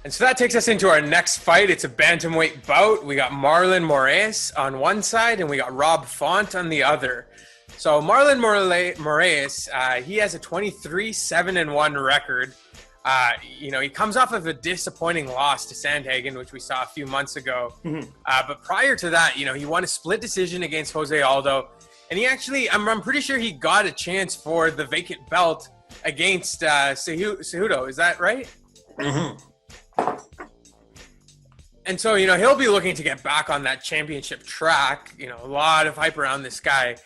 And so that takes us into our next fight. It's a bantamweight bout. We got Marlon Moraes on one side, and we got Rob Font on the other. So Marlon Moraes, he has a 23-7-1 record. He comes off of a disappointing loss to Sandhagen, which we saw a few months ago. But prior to that, he won a split decision against Jose Aldo. And he actually, I'm pretty sure he got a chance for the vacant belt against Cejudo. Is that right? And so, he'll be looking to get back on that championship track. A lot of hype around this guy.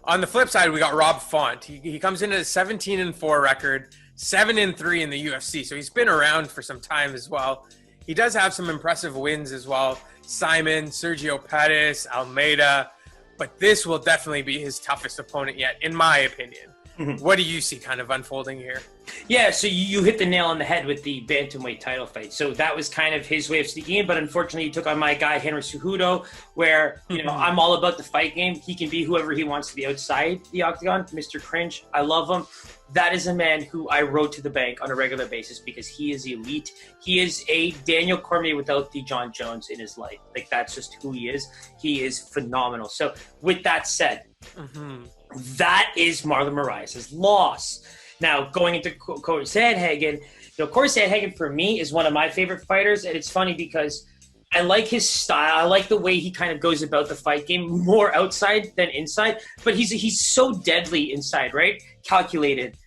On the flip side, we got Rob Font. He comes in at a 17-4 record, 7-3 in the UFC. So he's been around for some time as well. He does have some impressive wins as well. Simon, Sergio Pettis, Almeida. But this will definitely be his toughest opponent yet, in my opinion. What do you see kind of unfolding here? Yeah, so you hit the nail on the head with the bantamweight title fight. So that was kind of his way of sneaking in, but unfortunately he took on my guy Henry Cejudo, where I'm all about the fight game. He can be whoever he wants to be outside the octagon. Mr. Cringe, I love him. That is a man who I rode to the bank on a regular basis because he is elite. He is a Daniel Cormier without the John Jones in his life. Like, that's just who he is. He is phenomenal. So with that said, that is Marlon Moraes' loss. Now, going into Cory Sandhagen, Cory Sandhagen for me is one of my favorite fighters, and it's funny because I like his style. I like the way he kind of goes about the fight game, more outside than inside, but he's so deadly inside, right? Calculated,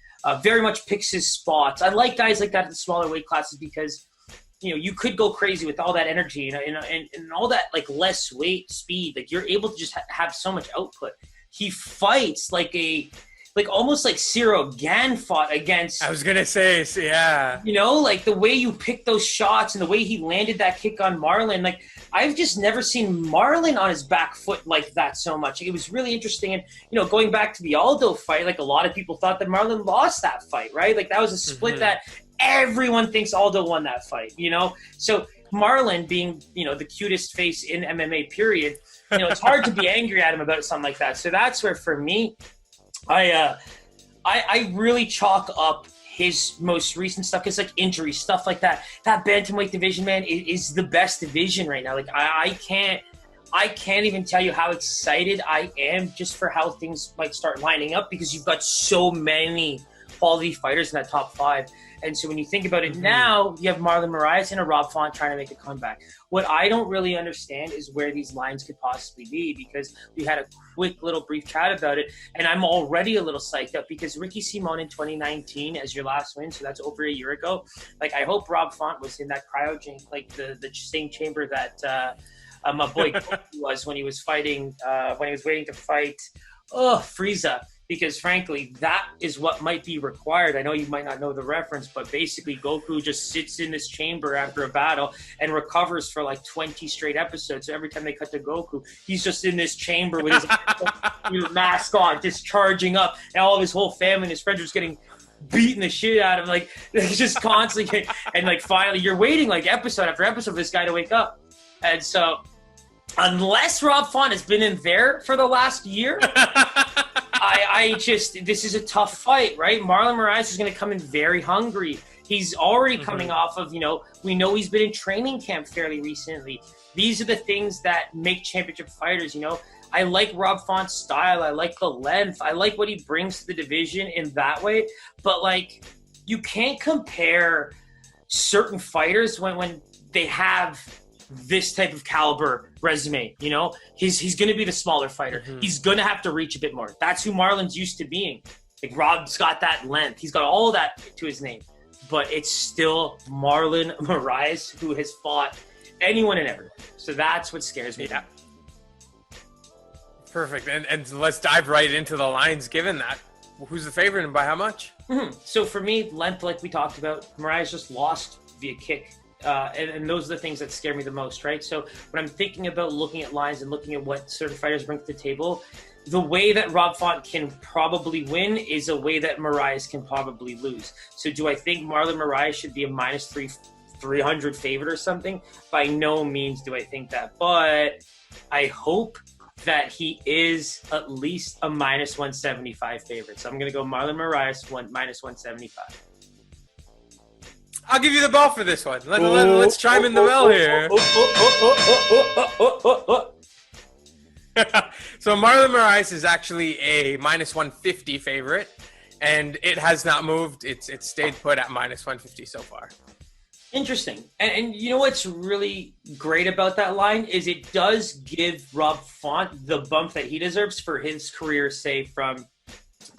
very much picks his spots. I like guys like that in the smaller weight classes because you could go crazy with all that energy and all that like less weight, speed. Like, you're able to just have so much output. He fights almost like Ciro Gann fought against. I was going to say, yeah. Like the way you pick those shots and the way he landed that kick on Marlon. Like, I've just never seen Marlon on his back foot like that so much. It was really interesting. And, going back to the Aldo fight, like a lot of people thought that Marlon lost that fight, right? Like, that was a split that everyone thinks Aldo won that fight, So Marlon being, the cutest face in MMA period, it's hard to be angry at him about something like that. So that's where, for me, I really chalk up his most recent stuff because, like, injury stuff like that. That bantamweight division, man, is the best division right now. Like, I can't even tell you how excited I am just for how things might start lining up because you've got so many quality fighters in that top 5. And so when you think about it now, you have Marlon Moraes and a Rob Font trying to make a comeback. What I don't really understand is where these lines could possibly be because we had a quick little brief chat about it, and I'm already a little psyched up because Ricky Simon in 2019 as your last win, so that's over a year ago. Like, I hope Rob Font was in that cryogen, like the same chamber that my boy was when he was fighting, when he was waiting to fight Frieza. Because, frankly, that is what might be required. I know you might not know the reference, but basically Goku just sits in this chamber after a battle and recovers for like 20 straight episodes. So every time they cut to Goku, he's just in this chamber with his mask on, just charging up. And all of his whole family and his friends are just getting beating the shit out of him. Like, it's just constantly. And, like, finally, you're waiting, like, episode after episode for this guy to wake up. And so, unless Rob Font has been in there for the last year... this is a tough fight, right? Marlon Moraes is going to come in very hungry. He's already coming off of, we know he's been in training camp fairly recently. These are the things that make championship fighters, I like Rob Font's style. I like the length. I like what he brings to the division in that way. But, like, you can't compare certain fighters when they have this type of caliber resume, he's going to be the smaller fighter. He's going to have to reach a bit more. That's who Marlon's used to being. Like, Rob's got that length. He's got all that to his name, but it's still Marlon Moraes who has fought anyone and everyone. So that's what scares me. Yeah. Perfect. And let's dive right into the lines given that. Who's the favorite and by how much? So for me, length, like we talked about, Moraes just lost via kick. And those are the things that scare me the most, right? So when I'm thinking about looking at lines and looking at what certain fighters bring to the table, the way that Rob Font can probably win is a way that Moraes can probably lose. So do I think Marlon Moraes should be a minus 300 favorite or something? By no means do I think that. But I hope that he is at least a minus 175 favorite. So I'm going to go Marlon Moraes, minus 175. I'll give you the bell for this one. Let's chime in the bell here. So Marlon Moraes is actually a -150 favorite, and it has not moved. It's stayed put at -150 so far. Interesting. And you know what's really great about that line is it does give Rob Font the bump that he deserves for his career, say, from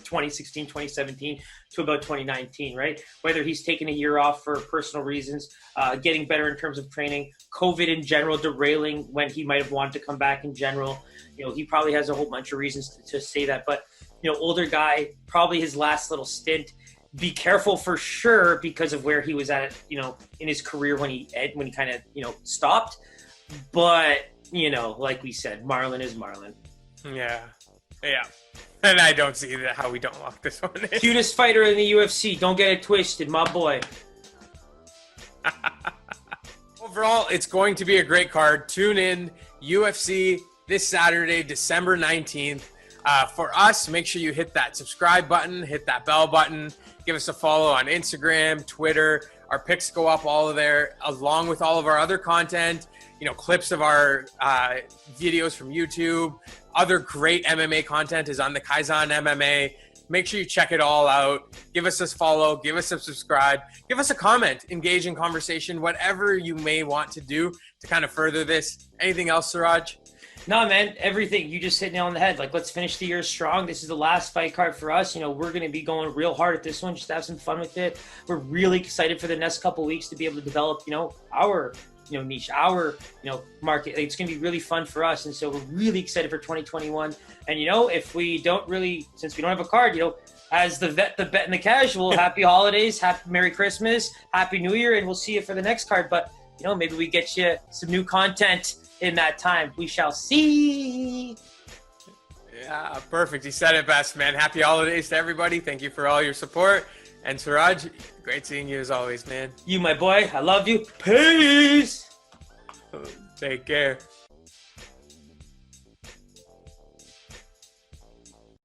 2016, 2017 to about 2019, right? Whether he's taken a year off for personal reasons, getting better in terms of training, COVID in general derailing when he might have wanted to come back in general. You know, he probably has a whole bunch of reasons to say that. But, you know, older guy, probably his last little stint. Be careful for sure because of where he was at, you know, in his career when he kind of, you know, stopped. But, you know, like we said, Marlon is Marlon. Yeah. And I don't see how we don't lock this one in. Cutest fighter in the UFC. Don't get it twisted, my boy. Overall, it's going to be a great card. Tune in UFC this Saturday, December 19th. For us, make sure you hit that subscribe button, hit that bell button, give us a follow on Instagram, Twitter. Our picks go up all of there, along with all of our other content, you know, clips of our videos from YouTube. Other great MMA content is on the Kaizen MMA. Make sure you check it all out. Give us a follow, give us a subscribe, give us a comment, engage in conversation, whatever you may want to do to kind of further this. Anything else, Siraj? No, man, everything. You just hit nail on the head. Like, let's finish the year strong. This is the last fight card for us. You know, we're going to be going real hard at this one, just to have some fun with it. We're really excited for the next couple of weeks to be able to develop, you know, our, you know, niche, our, you know, market. It's going to be really fun for us. And so we're really excited for 2021. And, you know, if we don't really, since we don't have a card, you know, as the vet, the bet, and the casual, happy holidays, happy Merry Christmas, Happy New Year, and we'll see you for the next card. But, you know, maybe we get you some new content in that time. We shall see. Yeah, perfect. You said it best, man. Happy holidays to everybody. Thank you for all your support. And Siraj, great seeing you as always, man. You, my boy. I love you. Peace. Take care.